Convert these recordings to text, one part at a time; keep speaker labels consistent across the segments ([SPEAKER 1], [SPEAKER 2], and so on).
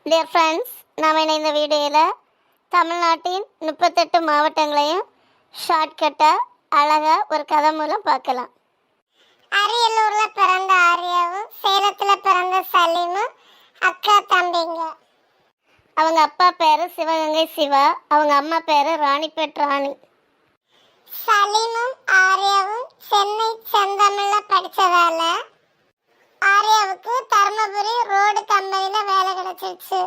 [SPEAKER 1] Dear friends, நாம் இந்த வீடியோவில் தமிழ்நாட்டின் 38 மாவட்டங்களையும் ஷார்ட்கட்டாக அழகாக ஒரு கதை மூலம் பார்க்கலாம்.
[SPEAKER 2] அரியலூரில் பிறந்த ஆரியாவும் சேலத்தில் பிறந்த சலீமும் அக்கா தம்பிங்க.
[SPEAKER 1] அவங்க அப்பா பேர் சிவகங்கை சிவா, அவங்க அம்மா பேர் ராணிப்பேட் ராணி.
[SPEAKER 2] சலீமும் ஆரியாவும் சென்னை செந்தமிழில் படித்ததால ஆரியாவுக்கு தர்மபுரி ரோடு கம்பெனியில் வேலை கிடைச்சிருச்சு.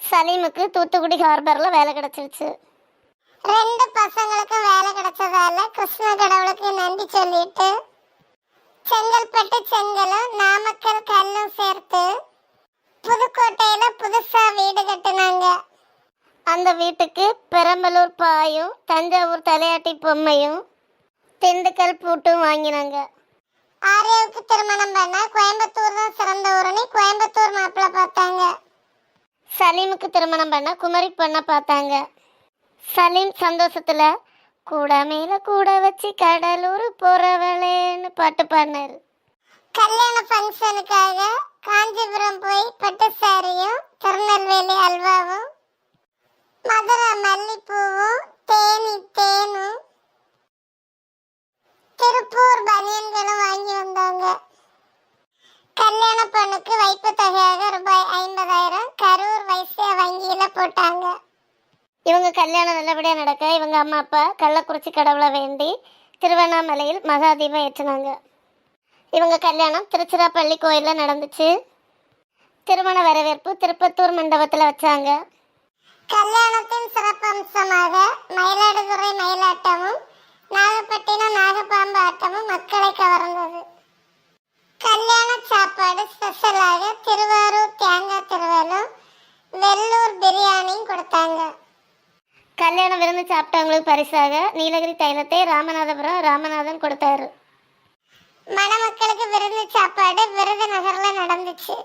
[SPEAKER 1] சலீமுக்கு தூத்துக்குடி ஹார்பரில் வேலை கிடைச்சிருச்சு.
[SPEAKER 2] ரெண்டு பசங்களுக்கும் வேலை கிடைச்சதால கிருஷ்ண கடவுளுக்கு நன்றி சொல்லிட்டு செங்கல்பட்டு செங்கலும் நாமக்கல் கல்லும் சேர்த்து புதுக்கோட்டையில புதுசா வீடு கட்டினாங்க.
[SPEAKER 1] அந்த வீட்டுக்கு பெரம்பலூர் பாயும் தஞ்சாவூர் தலையாட்டி பொம்மையும் திண்டுக்கல் பூட்டும் வாங்கினாங்க.
[SPEAKER 2] ஆரியாவுக்கு திருமணம் பண்ண கோயம்புத்தூர் தான் சிறந்த ஊருன்னு கோயம்புத்தூர் மாப்பிள்ளை பார்த்தாங்க.
[SPEAKER 1] சலீமுக்கு திருமணம் பண்ண குமரி பொண்ணை பார்த்தாங்க. சலீம் சந்தோஷத்துல கூட மேல கூட வச்சு கடலூர் போறவளேன்னு பாட்டு பாடினாரு.
[SPEAKER 2] கல்யாண ஃபங்க்ஷனுக்காக காஞ்சிபுரம் போய் பட்டு சாரியும் திருநெல்வேலி அல்வாவும் மதுரை மல்லிப்பூவும் தேனி தேனும் திருப்பூர் பனியன்களும் வாங்கி வந்தாங்க. கல்யாண பொண்ணுக்கு வைப்பு தொகையாக ரூபாய் 50,000 கரூர் வைசிய வங்கியில போட்டாங்க.
[SPEAKER 1] இவங்க கல்யாணம் நல்லபடியாக நடக்க இவங்க அம்மா அப்பா கள்ளக்குறிச்சி கடவுளை வேண்டி திருவண்ணாமலையில் மகாதீபம் ஏற்றினாங்க. இவங்க கல்யாணம் திருச்சிராப்பள்ளி கோயிலில் நடந்துச்சு. திருமண வரவேற்பு திருப்பத்தூர் மண்டபத்தில் வச்சாங்க.
[SPEAKER 2] கல்யாணத்தின் சிறப்பம்சமாக மயிலாடுதுறை மயிலாட்டமும் நாகப்பட்டினம் நாகப்பாம்பு ஆட்டமும் மக்களை கவர்ந்தது. கல்யாண சாப்பாடு ஸ்பெஷலாக திருவாரூர் தேங்காய் திருவலும் வெள்ளூர் பிரியாணியும் கொடுத்தாங்க.
[SPEAKER 1] கல்யாண விருந்து சாப்பிட்டவங்களுக்கு பரிசாக நீலகிரி தைலத்தை ராமநாதபுரம் ராமநாதன் கொடுத்தாரு.
[SPEAKER 2] மணமக்களுக்கு விருந்து சாப்பாடு விருதுநகர்ல நடந்துச்சு.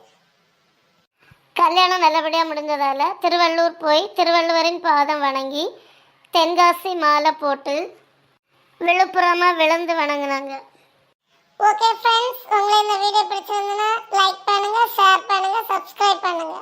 [SPEAKER 1] கல்யாணம் நல்லபடியாக முடிஞ்சதால திருவள்ளூர் போய் திருவள்ளுவரின் பாதம் வணங்கி தென்காசி மாலை போட்டு விழுப்புரமா விழுந்து வணங்கினாங்க.
[SPEAKER 2] ஓகே ஃப்ரெண்ட்ஸ், உங்களுக்கு இந்த வீடியோ பிடிச்சிருந்ததுன்னா லைக் பண்ணுங்க, ஷேர் பண்ணுங்க, சப்ஸ்கிரைப் பண்ணுங்க.